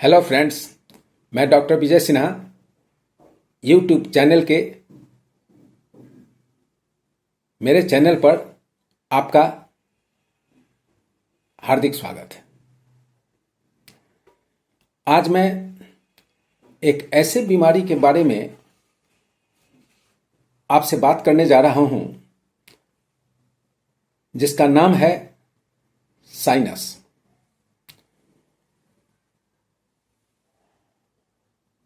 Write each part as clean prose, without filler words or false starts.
Hello friends, मैं doctor Vijay Sinha YouTube channel के मेरे चैनल पर आपका हार्दिक स्वागत है। आज मैं एक ऐसे बीमारी के बारे में आपसे बात करने जा रहा हूं जिसका नाम है साइनस।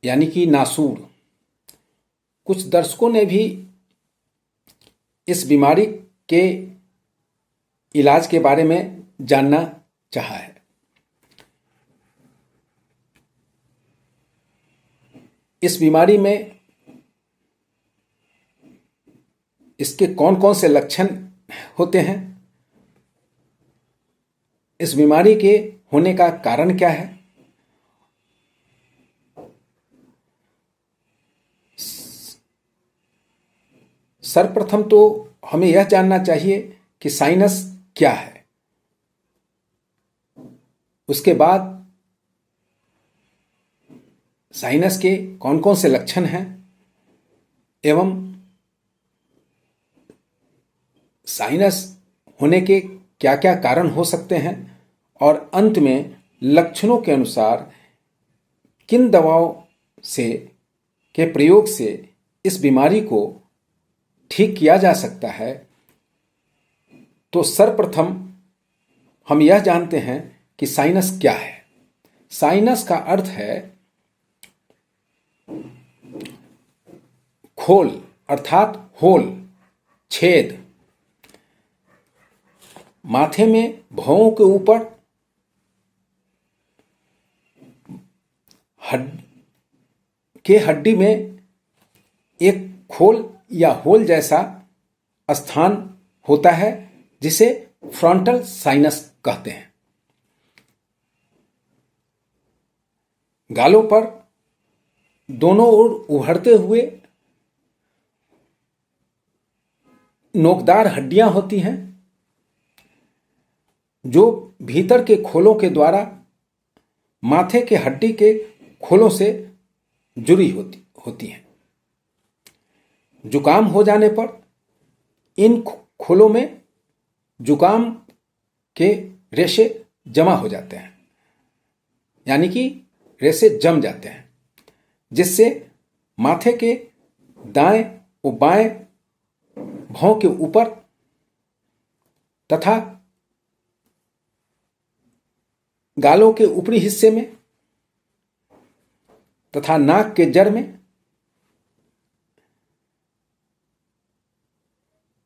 यानी कि नासूर। कुछ दर्शकों ने भी इस बीमारी के इलाज के बारे में जानना चाहा है। इस बीमारी में इसके कौन कौन से लक्षण होते हैं, इस बीमारी के होने का कारण क्या है, सर्वप्रथम तो हमें यह जानना चाहिए कि साइनस क्या है। उसके बाद साइनस के कौन कौन से लक्षण हैं एवं साइनस होने के क्या क्या कारण हो सकते हैं, और अंत में लक्षणों के अनुसार किन दवाओं से के प्रयोग से इस बीमारी को ठीक किया जा सकता है। तो सर्वप्रथम हम यह जानते हैं कि साइनस क्या है। साइनस का अर्थ है खोल, अर्थात होल, छेद। माथे में भौं के ऊपर हड्डी में एक खोल या होल जैसा स्थान होता है जिसे फ्रंटल साइनस कहते हैं। गालों पर दोनों ओर उभरते हुए नोकदार हड्डियां होती हैं जो भीतर के खोलों के द्वारा माथे के हड्डी के खोलों से जुड़ी होती हैं। जुकाम हो जाने पर इन खोलों में जुकाम के रेशे जमा हो जाते हैं, यानी कि रेशे जम जाते हैं, जिससे माथे के दाएं व बाएं भौं के ऊपर तथा गालों के ऊपरी हिस्से में तथा नाक के जड़ में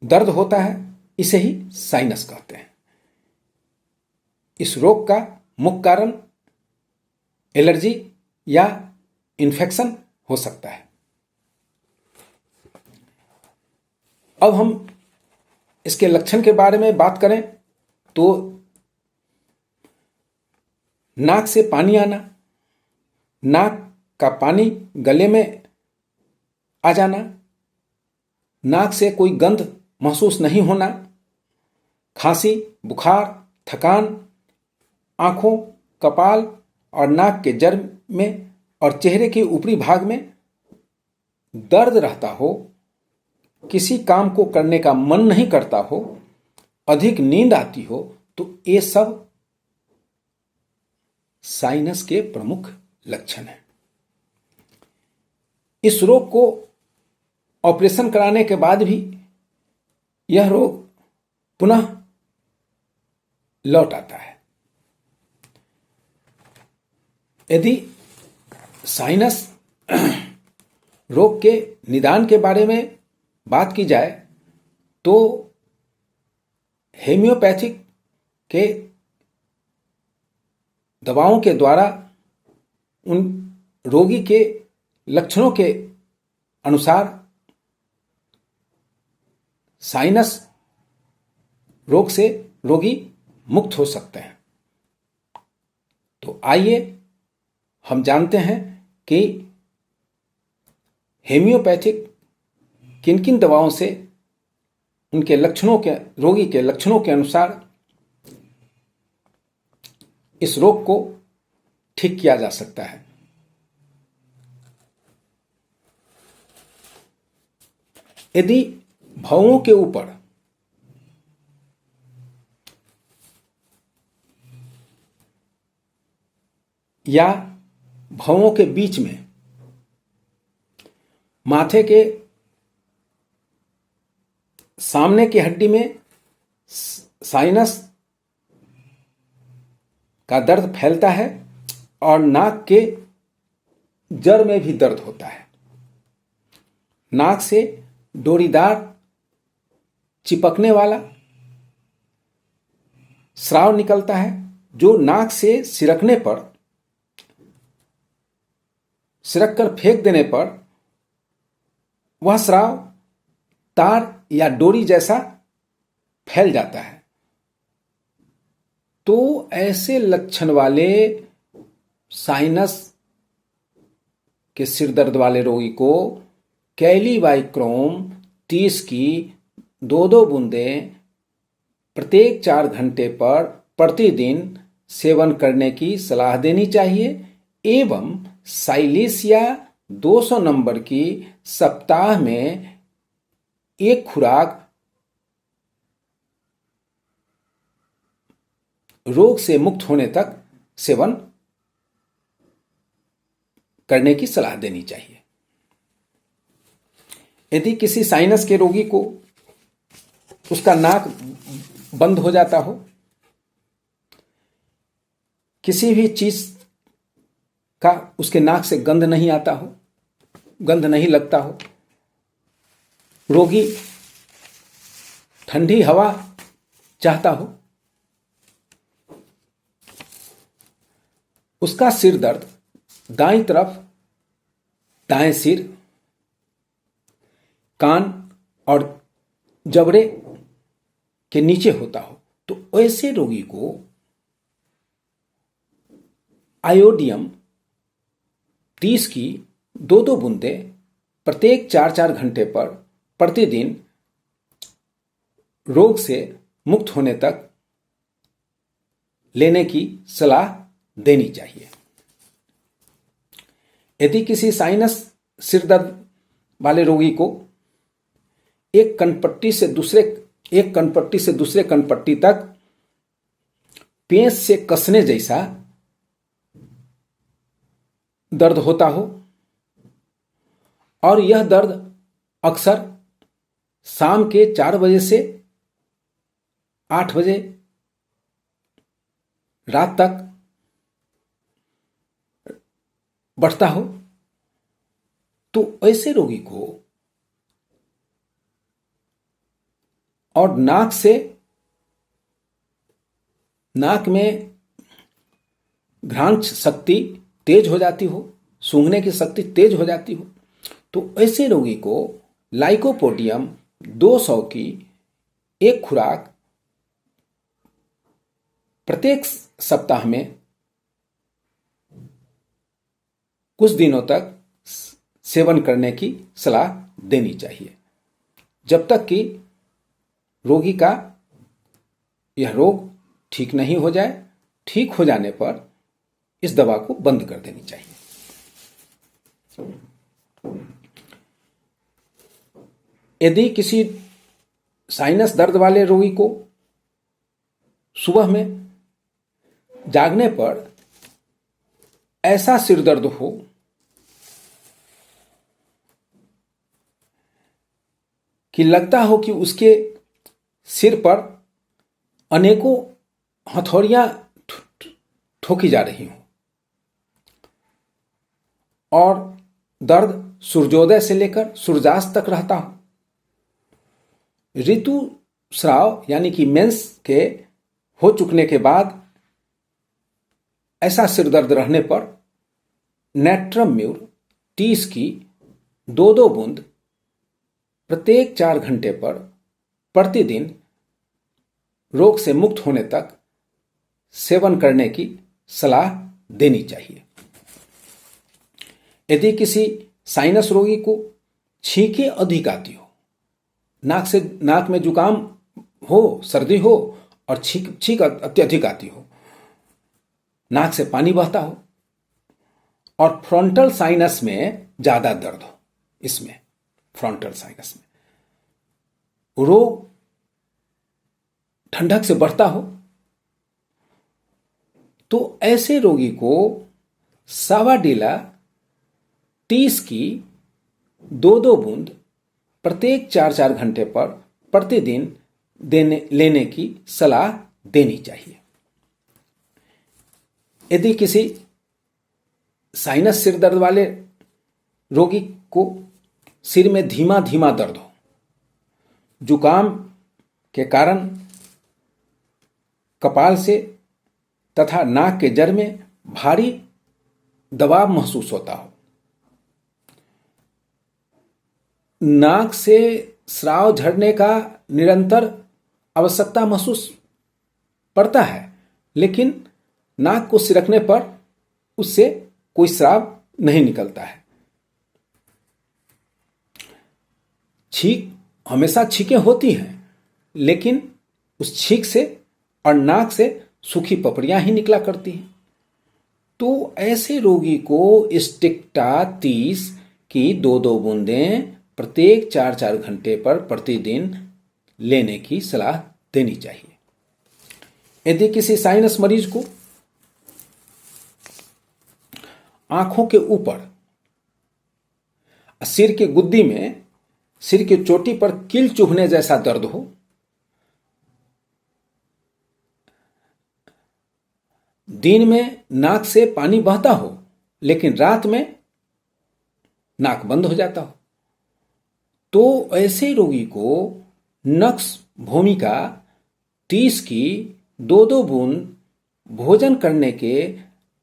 दर्द होता है। इसे ही साइनस कहते हैं। इस रोग का मुख्य कारण एलर्जी या इन्फेक्शन हो सकता है। अब हम इसके लक्षण के बारे में बात करें तो नाक से पानी आना, नाक का पानी गले में आ जाना, नाक से कोई गंध महसूस नहीं होना, खांसी, बुखार, थकान, आंखों, कपाल और नाक के जड़ में और चेहरे के ऊपरी भाग में दर्द रहता हो, किसी काम को करने का मन नहीं करता हो, अधिक नींद आती हो, तो ये सब साइनस के प्रमुख लक्षण हैं। इस रोग को ऑपरेशन कराने के बाद भी यह रोग पुनः लौट आता है। यदि साइनस रोग के निदान के बारे में बात की जाए तो हेमियोपैथिक के दवाओं के द्वारा उन रोगी के लक्षणों के अनुसार साइनस रोग से रोगी मुक्त हो सकते हैं। तो आइए हम जानते हैं कि हेमियोपैथिक किन किन दवाओं से उनके लक्षणों के रोगी के लक्षणों के अनुसार इस रोग को ठीक किया जा सकता है। यदि भवों के ऊपर या भवों के बीच में माथे के सामने की हड्डी में साइनस का दर्द फैलता है और नाक के जड़ में भी दर्द होता है। नाक से डोरीदार चिपकने वाला स्राव निकलता है जो नाक से सिरक कर फेंक देने पर वह स्राव तार या डोरी जैसा फैल जाता है। तो ऐसे लक्षण वाले साइनस के सिर दर्द वाले रोगी को कैलीवाइक्रोम 30 की 2 बूंदें प्रत्येक 4 घंटे पर प्रतिदिन सेवन करने की सलाह देनी चाहिए एवं साइलेसिया 200 नंबर की सप्ताह में एक खुराक रोग से मुक्त होने तक सेवन करने की सलाह देनी चाहिए। यदि किसी साइनस के रोगी को उसका नाक बंद हो जाता हो, किसी भी चीज का उसके नाक से गंध नहीं आता हो, गंध नहीं लगता हो, रोगी ठंडी हवा चाहता हो, उसका सिर दर्द दाईं तरफ दाएं सिर, कान और जबड़े के नीचे होता हो, तो ऐसे रोगी को आयोडियम 30 की 2 बूंदें प्रत्येक 4 घंटे पर प्रतिदिन रोग से मुक्त होने तक लेने की सलाह देनी चाहिए। यदि किसी साइनस सिर दर्द वाले रोगी को एक कनपट्टी से दूसरे कनपट्टी तक पेंच से कसने जैसा दर्द होता हो और यह दर्द अक्सर शाम के 4 बजे से 8 बजे रात तक बढ़ता हो, तो ऐसे रोगी को और नाक में घ्राण शक्ति तेज हो जाती हो, सूंघने की शक्ति तेज हो जाती हो, तो ऐसे रोगी को लाइकोपोडियम 200 की एक खुराक प्रत्येक सप्ताह में कुछ दिनों तक सेवन करने की सलाह देनी चाहिए, जब तक कि रोगी का यह रोग ठीक नहीं हो जाए। ठीक हो जाने पर इस दवा को बंद कर देनी चाहिए। यदि किसी साइनस दर्द वाले रोगी को सुबह में जागने पर ऐसा सिर दर्द हो कि लगता हो कि उसके सिर पर अनेकों हथौड़ियां ठोकी जा रही हों और दर्द सूर्योदय से लेकर सूर्यास्त तक रहता हो, ऋतुस्राव यानी कि मेंस के हो चुकने के बाद ऐसा सिर दर्द रहने पर नेट्रम म्यूर 30 की 2 बूंद प्रत्येक 4 घंटे पर प्रतिदिन रोग से मुक्त होने तक सेवन करने की सलाह देनी चाहिए। यदि किसी साइनस रोगी को छींके अधिक आती हो, नाक में जुकाम हो, सर्दी हो और छींक अत्यधिक आती हो, नाक से पानी बहता हो, और फ्रंटल साइनस में ज्यादा दर्द हो, इसमें फ्रंटल साइनस में रोग ठंडक से बढ़ता हो, तो ऐसे रोगी को सावाडेला 30 की 2-2 बूंद प्रत्येक 4-4 घंटे पर प्रतिदिन लेने की सलाह देनी चाहिए। यदि किसी साइनस सिर दर्द वाले रोगी को सिर में धीमा धीमा दर्द हो, जुकाम के कारण कपाल से तथा नाक के जड़ में भारी दबाव महसूस होता हो, नाक से स्राव झड़ने का निरंतर आवश्यकता महसूस पड़ता है, लेकिन नाक को सिरकने पर उससे कोई स्राव नहीं निकलता है। छींक हमेशा छींकें होती हैं, लेकिन उस छींक से और नाक से सूखी पपड़ियां ही निकला करती हैं। तो ऐसे रोगी को स्टिक्टा 30 की 2-2 बूंदें प्रत्येक 4-4 घंटे पर प्रतिदिन लेने की सलाह देनी चाहिए। यदि किसी साइनस मरीज को आंखों के ऊपर, सिर के गुद्दी में, सिर की चोटी पर कील चुभने जैसा दर्द हो, दिन में नाक से पानी बहता हो लेकिन रात में नाक बंद हो जाता हो, तो ऐसे रोगी को नक्स भूमिका 30 की 2-2 बूंद भोजन करने के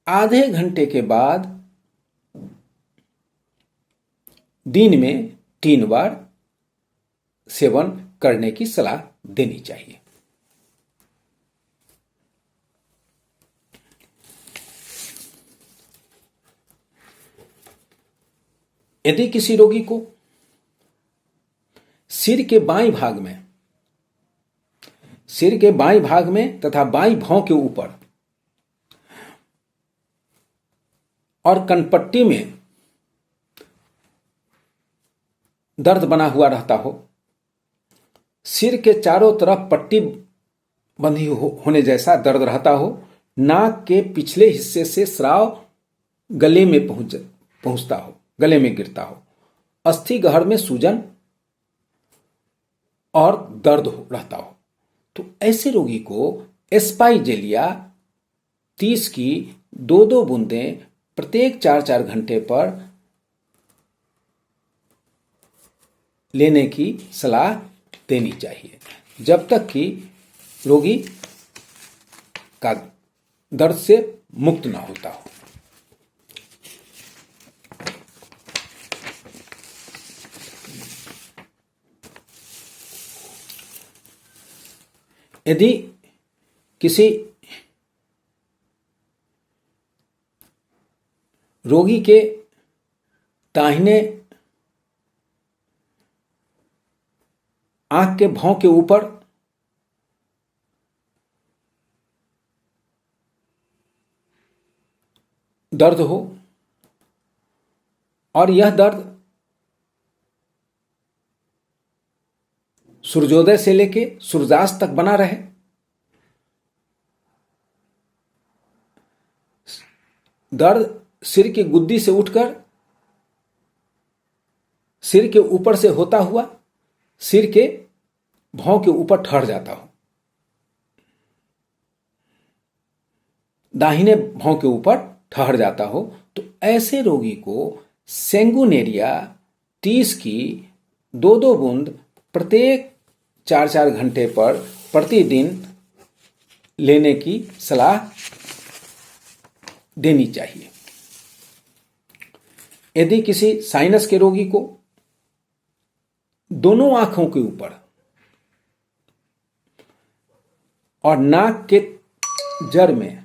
आधे घंटे के बाद दिन में 3 बार सेवन करने की सलाह देनी चाहिए। यदि किसी रोगी को सिर के बाईं भाग में तथा बाईं भौं के ऊपर और कनपट्टी में दर्द बना हुआ रहता हो, सिर के चारों तरफ पट्टी बंधी होने जैसा दर्द रहता हो, नाक के पिछले हिस्से से स्राव गले में पहुंचता हो, गले में गिरता हो, अस्थि गहर में सूजन और दर्द रहता हो, तो ऐसे रोगी को एस्पाइजेलिया 30 की 2-2 बूंदें प्रत्येक 4-4 घंटे पर लेने की सलाह देनी चाहिए, जब तक कि रोगी का दर्द से मुक्त ना होता हो। यदि किसी रोगी के दाहिने आंख के भौं के ऊपर दर्द हो और यह दर्द सूर्योदय से लेके सूर्यास्त तक बना रहे, दर्द सिर की गुद्दी से उठकर सिर के ऊपर से होता हुआ सिर के भौं के ऊपर ठहर जाता हो, दाहिने भौं के ऊपर ठहर जाता हो, तो ऐसे रोगी को सेंगुनेरिया 30 की 2-2 बूंद प्रत्येक 4-4 घंटे पर प्रतिदिन लेने की सलाह देनी चाहिए। यदि किसी साइनस के रोगी को दोनों आंखों के ऊपर और नाक के जड़ में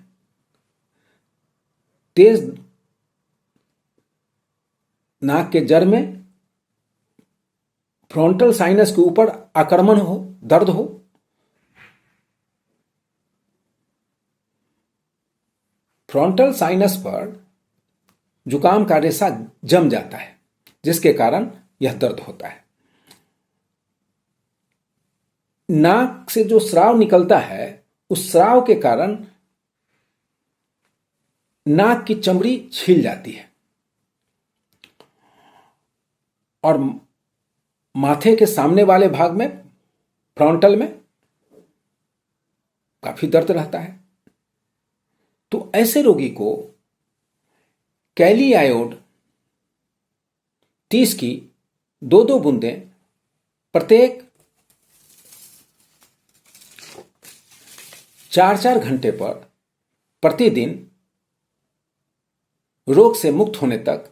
फ्रंटल साइनस के ऊपर आक्रमण हो, दर्द हो, फ्रंटल साइनस पर जुकाम का रेशा जम जाता है, जिसके कारण यह दर्द होता है। नाक से जो स्राव निकलता है, उस स्राव के कारण नाक की चमड़ी छिल जाती है और माथे के सामने वाले भाग में, फ्रंटल में काफी दर्द रहता है। तो ऐसे रोगी को कैली आयोड 30 की 2-2 बूंदें प्रत्येक 4-4 घंटे पर प्रतिदिन रोग से मुक्त होने तक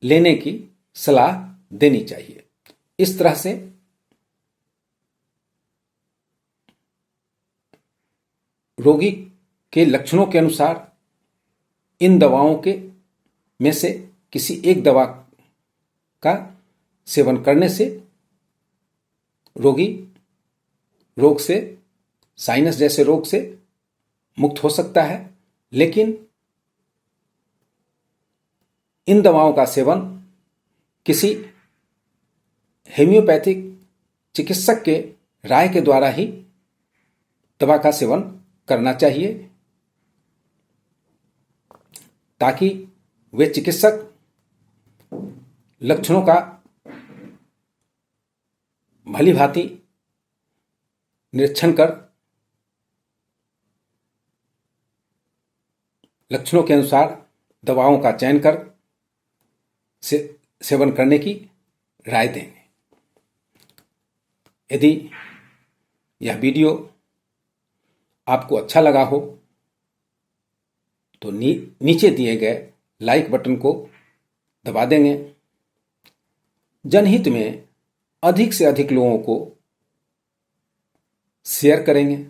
लेने की सलाह देनी चाहिए। इस तरह से रोगी के लक्षणों के अनुसार इन दवाओं के में से किसी एक दवा का सेवन करने से रोगी रोग से, साइनस जैसे रोग से मुक्त हो सकता है। लेकिन इन दवाओं का सेवन किसी हेम्योपैथिक चिकित्सक के राय के द्वारा ही दवा का सेवन करना चाहिए, ताकि वे चिकित्सक लक्षणों का भली भांति निरीक्षण कर लक्षणों के अनुसार दवाओं का चयन कर सेवन करने की राय देंगे। यदि यह वीडियो आपको अच्छा लगा हो तो नीचे दिए गए लाइक बटन को दबा देंगे। जनहित में अधिक से अधिक लोगों को शेयर करेंगे।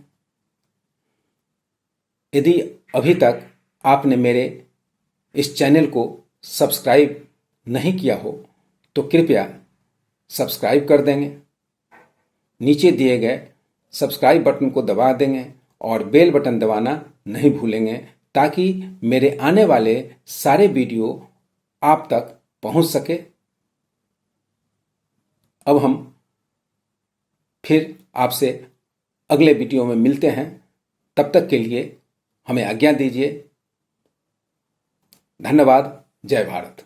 यदि अभी तक आपने मेरे इस चैनल को सब्सक्राइब नहीं किया हो तो कृपया सब्सक्राइब कर देंगे। नीचे दिए गए सब्सक्राइब बटन को दबा देंगे और बेल बटन दबाना नहीं भूलेंगे, ताकि मेरे आने वाले सारे वीडियो आप तक पहुंच सके। अब हम फिर आपसे अगले वीडियो में मिलते हैं। तब तक के लिए हमें आज्ञा दीजिए। धन्यवाद। जय भारत।